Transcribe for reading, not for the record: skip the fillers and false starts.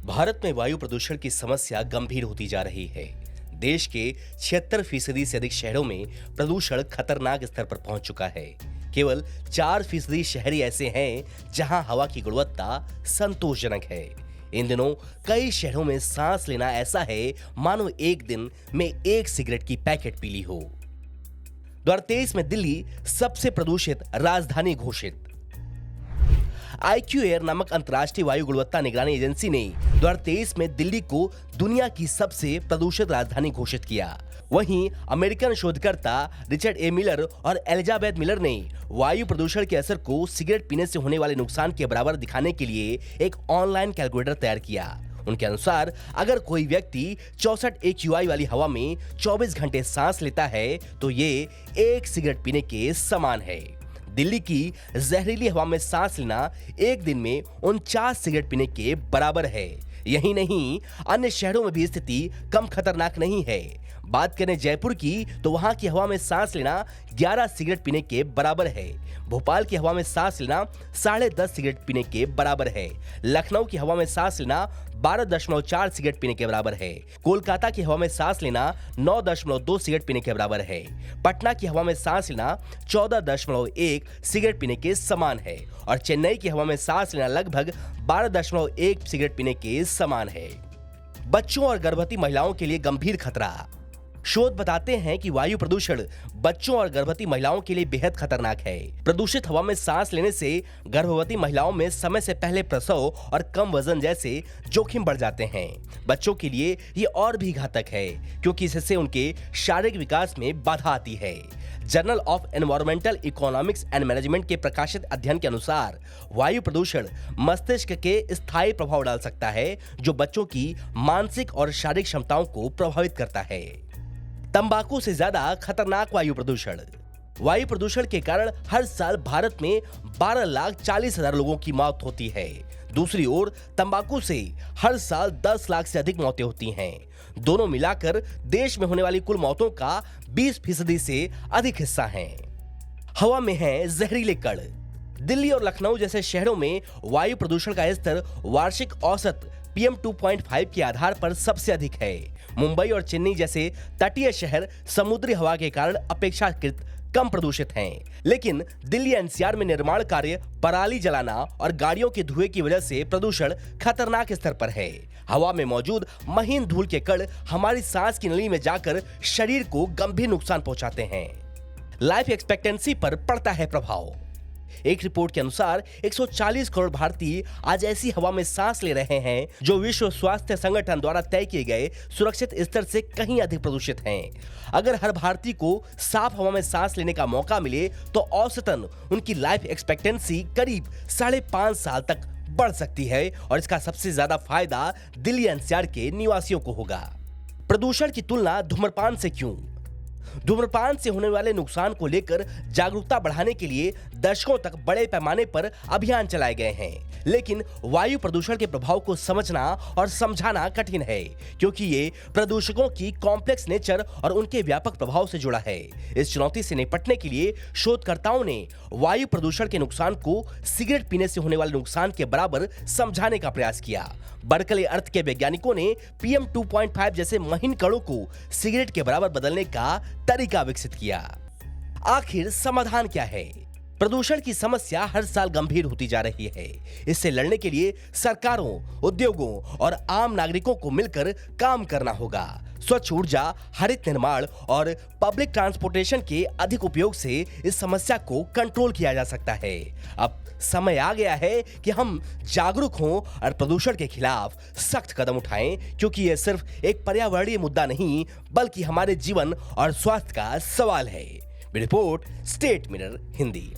भारत में वायु प्रदूषण की समस्या गंभीर होती जा रही है। देश के 76% से अधिक शहरों में प्रदूषण खतरनाक स्तर पर पहुंच चुका है। केवल 4% शहरी ऐसे हैं जहां हवा की गुणवत्ता संतोषजनक है। इन दिनों कई शहरों में सांस लेना ऐसा है मानो एक दिन में एक सिगरेट की पैकेट पी ली हो। 2023 में दिल्ली सबसे प्रदूषित राजधानी घोषित। IQ एयर नामक अंतर्राष्ट्रीय वायु गुणवत्ता निगरानी एजेंसी ने 2023 में दिल्ली को दुनिया की सबसे प्रदूषित राजधानी घोषित किया। वहीं अमेरिकन शोधकर्ता रिचर्ड ए मिलर और एलिजाबेथ मिलर ने वायु प्रदूषण के असर को सिगरेट पीने से होने वाले नुकसान के बराबर दिखाने के लिए एक ऑनलाइन कैलकुलेटर तैयार किया। उनके अनुसार अगर कोई व्यक्ति 64 AQI वाली हवा में 24 घंटे सांस लेता है तो ये एक सिगरेट पीने के समान है। दिल्ली की जहरीली हवा में सांस लेना एक दिन में 49 सिगरेट पीने के बराबर है। यही नहीं, अन्य शहरों में भी स्थिति कम खतरनाक नहीं है। बात करें जयपुर की तो वहां की हवा में सांस लेना 11 सिगरेट पीने के बराबर है। भोपाल की हवा में सांस लेना 10.5 सिगरेट पीने के बराबर है। लखनऊ की हवा में सांस लेना 12.4 सिगरेट पीने के बराबर है। कोलकाता की हवा में सांस लेना 9.2 सिगरेट पीने के बराबर है। पटना की हवा में सांस लेना 14.1 सिगरेट पीने के समान है और चेन्नई की हवा में सांस लेना लगभग 12.1 सिगरेट पीने के समान है। बच्चों और गर्भवती महिलाओं के लिए गंभीर खतरा। शोध बताते हैं कि वायु प्रदूषण बच्चों और गर्भवती महिलाओं के लिए बेहद खतरनाक है। प्रदूषित हवा में सांस लेने से गर्भवती महिलाओं में समय से पहले प्रसव और कम वजन जैसे जोखिम बढ़ जाते हैं। बच्चों के लिए ये और भी घातक है क्योंकि इससे उनके शारीरिक विकास में बाधा आती है। Journal of environmental economics and management के प्रकाशित अध्ययन के अनुसार वायु प्रदूषण मस्तिष्क के स्थायी प्रभाव डाल सकता है जो बच्चों की मानसिक और शारीरिक क्षमताओं को प्रभावित करता है। तंबाकू से ज्यादा खतरनाक वायु प्रदूषण। वायु प्रदूषण के कारण हर साल भारत में 12,40,000 लोगों की मौत होती है। दूसरी ओर तंबाकू से हर साल 10 लाख से अधिक मौतें होती हैं। दोनों मिलाकर देश में होने वाली कुल मौतों का 20% से अधिक हिस्सा है। हवा में है जहरीले कण। दिल्ली और लखनऊ जैसे शहरों में वायु प्रदूषण का स्तर वार्षिक औसत PM 2.5 के आधार पर सबसे अधिक है। मुंबई और चेन्नई जैसे तटीय शहर समुद्री हवा के कारण अपेक्षाकृत कम प्रदूषित हैं, लेकिन दिल्ली NCR में निर्माण कार्य, पराली जलाना और गाड़ियों के धुएं की वजह से प्रदूषण खतरनाक स्तर पर है। हवा में मौजूद महीन धूल के कण हमारी सांस की नली में जाकर शरीर को गंभीर नुकसान पहुंचाते हैं। लाइफ एक्सपेक्टेंसी पर पड़ता है प्रभाव। एक रिपोर्ट के अनुसार 140 करोड़ भारतीय आज ऐसी हवा में सांस ले रहे हैं जो विश्व स्वास्थ्य संगठन द्वारा तय किए गए सुरक्षित स्तर से कहीं अधिक प्रदूषित हैं। अगर हर भारतीय को साफ हवा में सांस लेने का मौका मिले तो औसतन उनकी लाइफ एक्सपेक्टेंसी करीब 5.5 साल तक बढ़ सकती है और इसका सबसे ज्यादा फायदा दिल्ली NCR के निवासियों को होगा। प्रदूषण की तुलना धूम्रपान से क्यों? धूम्रपान से होने वाले नुकसान को लेकर जागरूकता बढ़ाने के लिए दशकों तक बड़े पैमाने पर अभियान चलाए गए हैं, लेकिन वायु प्रदूषण के प्रभाव को समझना और समझाना कठिन है क्योंकि ये प्रदूषकों की कॉम्प्लेक्स नेचर और उनके व्यापक प्रभाव से जुड़ा है। इस चुनौती से निपटने के लिए शोधकर्ताओं ने वायु प्रदूषण के नुकसान को सिगरेट पीने से होने वाले नुकसान के बराबर समझाने का प्रयास किया। बर्कले अर्थ के वैज्ञानिकों ने PM 2.5 जैसे महीन कणों को सिगरेट के बराबर बदलने का तरीका विकसित किया। आखिर समाधान क्या है? प्रदूषण की समस्या हर साल गंभीर होती जा रही है। इससे लड़ने के लिए सरकारों, उद्योगों और आम नागरिकों को मिलकर काम करना होगा। स्वच्छ ऊर्जा, हरित निर्माण और पब्लिक ट्रांसपोर्टेशन के अधिक उपयोग से इस समस्या को कंट्रोल किया जा सकता है। अब समय आ गया है कि हम जागरूक हों और प्रदूषण के खिलाफ सख्त कदम उठाएं क्योंकि यह सिर्फ एक पर्यावरणीय मुद्दा नहीं बल्कि हमारे जीवन और स्वास्थ्य का सवाल है। Report state mirror Hindi.